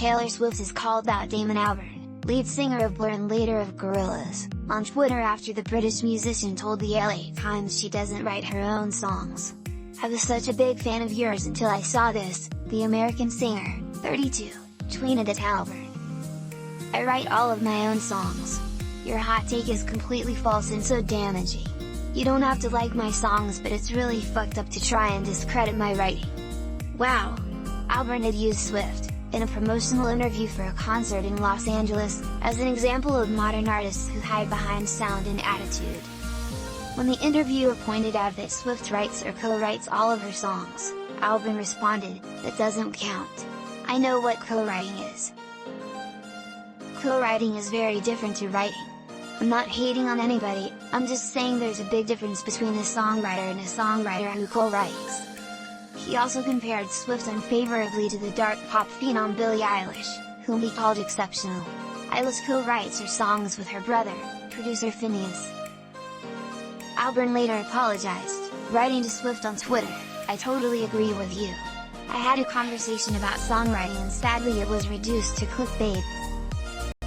Taylor Swift has called out Damon Albarn, lead singer of Blur and later of Gorillaz, on Twitter after the British musician told the LA Times she doesn't write her own songs. "I was such a big fan of yours until I saw this," the American singer, 32, tweeted at Albarn. "I write all of my own songs. Your hot take is completely false and so damaging. You don't have to like my songs, but it's really fucked up to try and discredit my writing." Wow! Albarn had used Swift, in a promotional interview for a concert in Los Angeles, as an example of modern artists who hide behind sound and attitude. When the interviewer pointed out that Swift writes or co-writes all of her songs, Albarn responded, "That doesn't count. I know what co-writing is. Co-writing is very different to writing. I'm not hating on anybody, I'm just saying there's a big difference between a songwriter and a songwriter who co-writes." He also compared Swift unfavorably to the dark pop phenom Billie Eilish, whom he called exceptional. Eilish co-writes her songs with her brother, producer Phineas. Albarn later apologized, writing to Swift on Twitter, "I totally agree with you. I had a conversation about songwriting and sadly it was reduced to clickbait.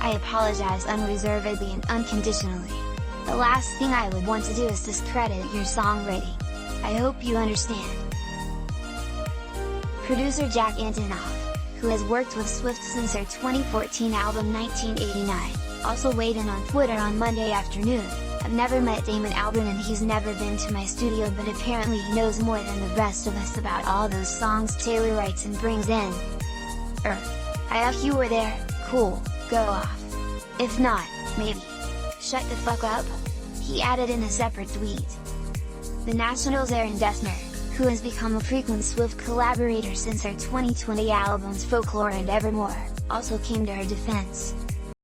I apologize unreservedly and unconditionally. The last thing I would want to do is discredit your songwriting. I hope you understand." Producer Jack Antonoff, who has worked with Swift since her 2014 album 1989, also weighed in on Twitter on Monday afternoon. "I've never met Damon Albarn and he's never been to my studio, but apparently he knows more than the rest of us about all those songs Taylor writes and brings in. If you were there, cool, go off. If not, maybe. Shut the fuck up," he added in a separate tweet. The National's Aaron Dessner, who has become a frequent Swift collaborator since her 2020 albums Folklore and Evermore, also came to her defense.